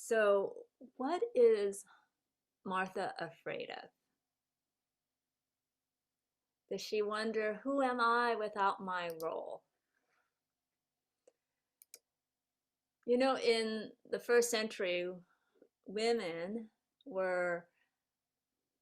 So, what is Martha afraid of? Does she wonder, who am I without my role? You know, in the first century, women were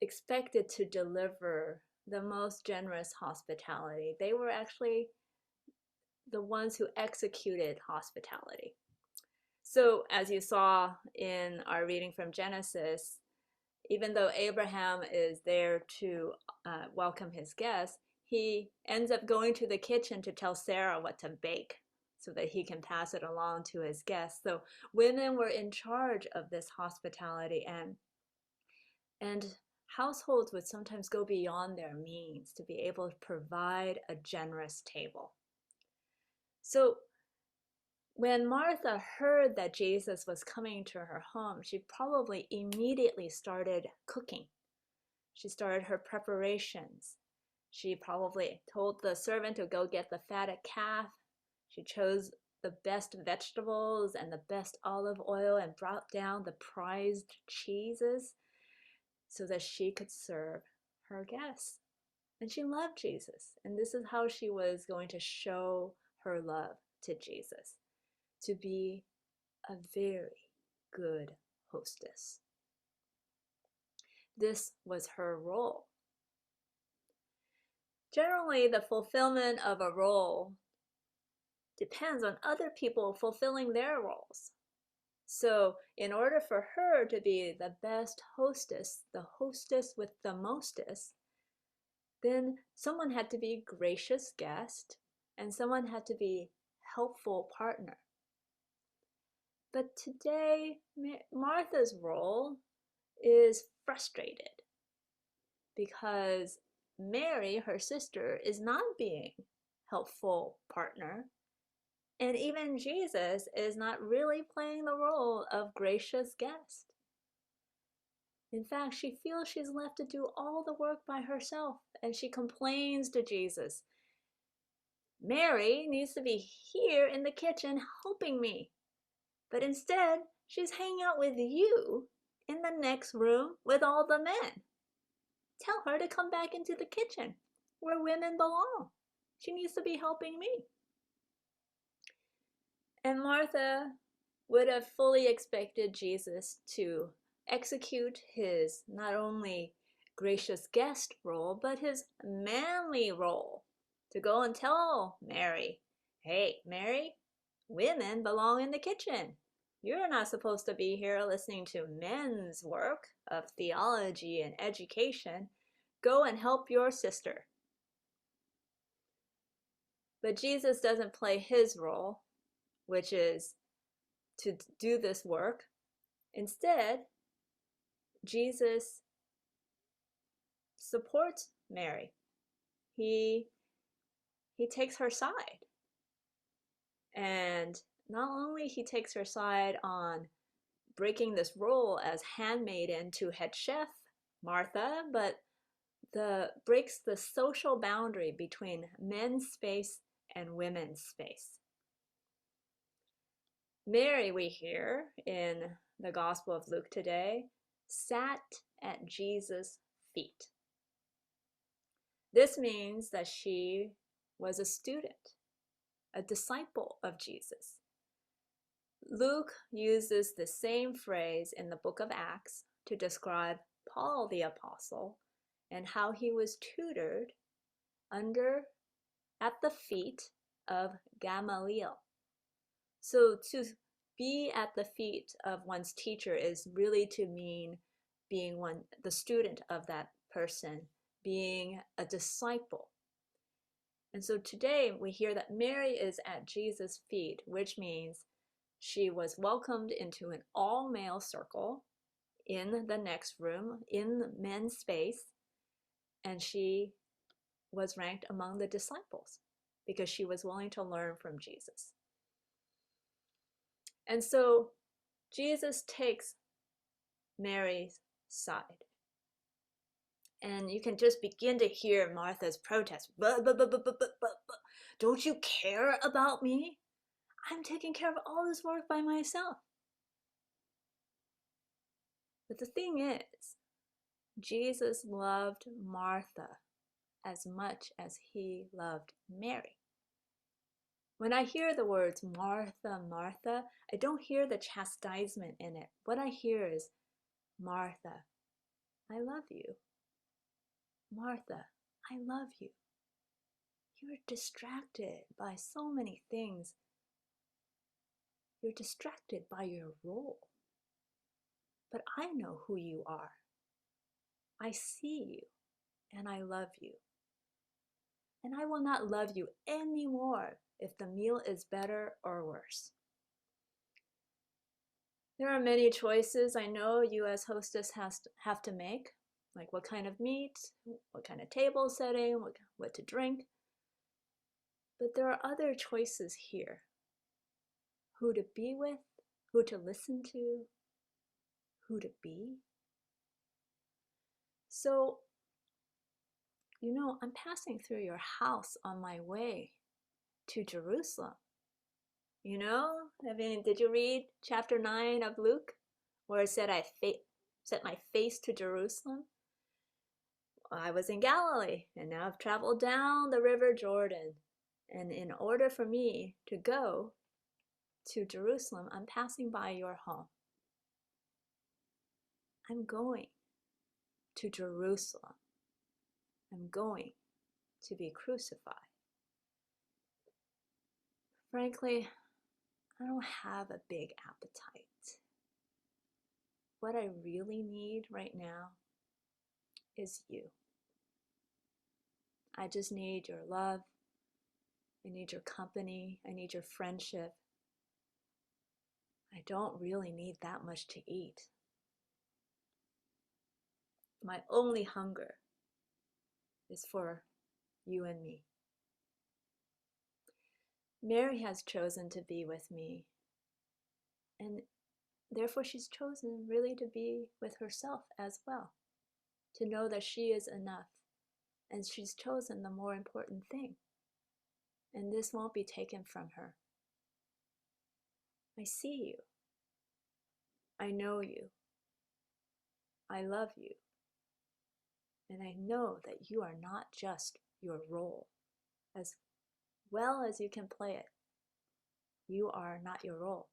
expected to deliver the most generous hospitality. They were actually the ones who executed hospitality. So, as you saw in our reading from Genesis, even though Abraham is there to welcome his guests, he ends up going to the kitchen to tell Sarah what to bake so that he can pass it along to his guests. So women were in charge of this hospitality, and households would sometimes go beyond their means to be able to provide a generous table. So when Martha heard that Jesus was coming to her home, she probably immediately started cooking. She started her preparations. She probably told the servant to go get the fatted calf. She chose the best vegetables and the best olive oil and brought down the prized cheeses so that she could serve her guests. And she loved Jesus. And this is how she was going to show her love to Jesus, to be a very good hostess. This was her role. Generally, the fulfillment of a role depends on other people fulfilling their roles. So, in order for her to be the best hostess, the hostess with the mostest, then someone had to be gracious guest and someone had to be helpful partner. But today, Martha's role is frustrated because Mary, her sister, is not being helpful partner. And even Jesus is not really playing the role of gracious guest. In fact, she feels she's left to do all the work by herself, and she complains to Jesus. Mary needs to be here in the kitchen helping me, but instead, she's hanging out with you in the next room with all the men. Tell her to come back into the kitchen where women belong. She needs to be helping me. And Martha would have fully expected Jesus to execute his not only gracious guest role, but his manly role to go and tell Mary, hey, Mary, women belong in the kitchen. You're not supposed to be here listening to men's work of theology and education. Go and help your sister. But Jesus doesn't play his role, which is to do this work. Instead, Jesus supports Mary. He takes her side. And not only he takes her side on breaking this role as handmaiden to head chef Martha, but breaks the social boundary between men's space and women's space. Mary, we hear in the Gospel of Luke today, sat at Jesus' feet. This means that she was a student, a disciple of Jesus. Luke uses the same phrase in the book of Acts to describe Paul the apostle and how he was tutored at the feet of Gamaliel. So to be at the feet of one's teacher is really to mean being the student of that person, being a disciple. And so today we hear that Mary is at Jesus' feet, which means she was welcomed into an all-male circle in the next room, in men's space, and she was ranked among the disciples because she was willing to learn from Jesus. And so Jesus takes Mary's side. And you can just begin to hear Martha's protest. But, don't you care about me? I'm taking care of all this work by myself. But the thing is, Jesus loved Martha as much as he loved Mary. When I hear the words Martha, Martha, I don't hear the chastisement in it. What I hear is, Martha, I love you. Martha, I love you. You're distracted by so many things. You're distracted by your role. But I know who you are. I see you, and I love you. And I will not love you anymore if the meal is better or worse. There are many choices I know you as hostess have to make, like what kind of meat, what kind of table setting, what to drink. But there are other choices here. Who to be with, who to listen to, who to be. So, I'm passing through your house on my way to Jerusalem. Did you read chapter 9 of Luke, where it said I set my face to Jerusalem? I was in Galilee, and now I've traveled down the river Jordan. And in order for me to go to Jerusalem, I'm passing by your home. I'm going to Jerusalem. I'm going to be crucified. Frankly, I don't have a big appetite. What I really need right now is you. I just need your love. I need your company. I need your friendship. I don't really need that much to eat. My only hunger is for you and me. Mary has chosen to be with me, and therefore she's chosen really to be with herself as well, to know that she is enough, and she's chosen the more important thing, and this won't be taken from her. I see you. I know you. I love you. And I know that you are not just your role. As well as you can play it, you are not your role.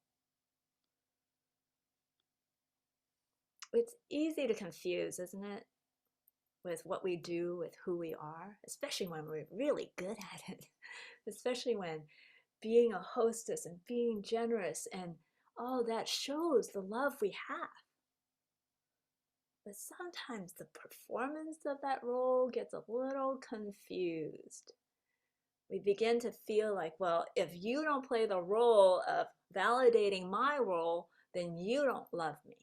It's easy to confuse, isn't it? With what we do, with who we are, especially when we're really good at it. Especially when being a hostess and being generous and all that shows the love we have. But sometimes the performance of that role gets a little confused. We begin to feel like, well, if you don't play the role of validating my role, then you don't love me.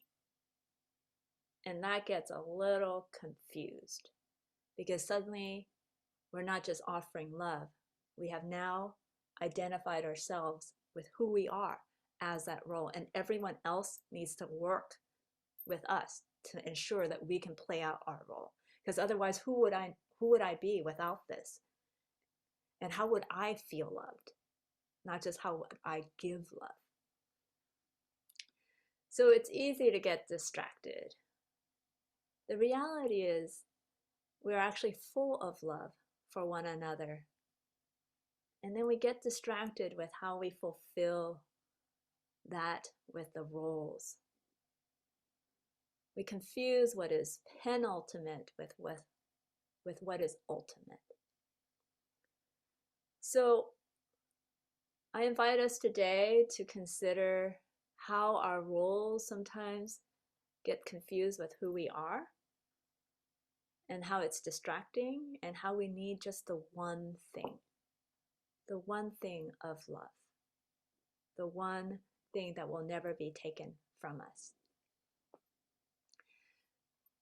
And that gets a little confused because suddenly we're not just offering love. We have now identified ourselves with who we are as that role, and everyone else needs to work with us to ensure that we can play out our role. Because otherwise, who would I be without this? And how would I feel loved? Not just how would I give love. So it's easy to get distracted. The reality is we're actually full of love for one another. And then we get distracted with how we fulfill that with the roles. We confuse what is penultimate with what is ultimate. So I invite us today to consider how our roles sometimes get confused with who we are, and how it's distracting, and how we need just the one thing of love, the one thing that will never be taken from us.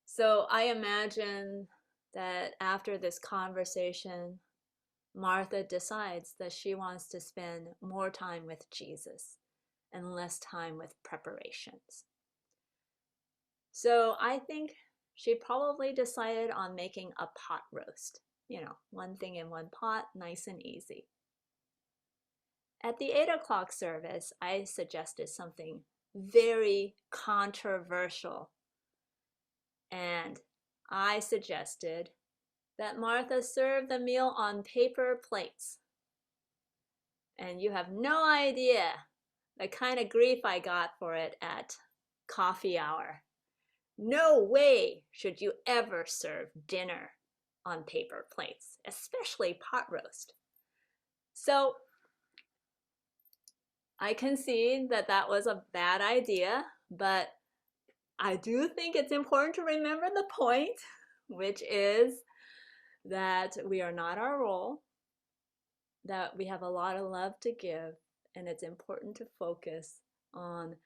So I imagine that after this conversation, Martha decides that she wants to spend more time with Jesus and less time with preparations. So I think she probably decided on making a pot roast. One thing in one pot, nice and easy. At the 8 o'clock service, I suggested something very controversial. And I suggested that Martha serve the meal on paper plates. And you have no idea the kind of grief I got for it at coffee hour. No way should you ever serve dinner on paper plates, especially pot roast. So I concede that that was a bad idea, but I do think it's important to remember the point, which is that we are not our role, that we have a lot of love to give, and it's important to focus on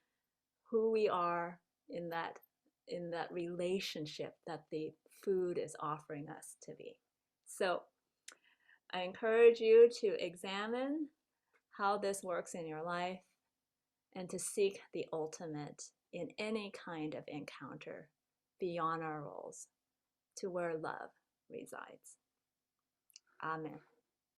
who we are in that relationship that the food is offering us to be. So I encourage you to examine how this works in your life and to seek the ultimate in any kind of encounter beyond our roles to where love resides. Amen.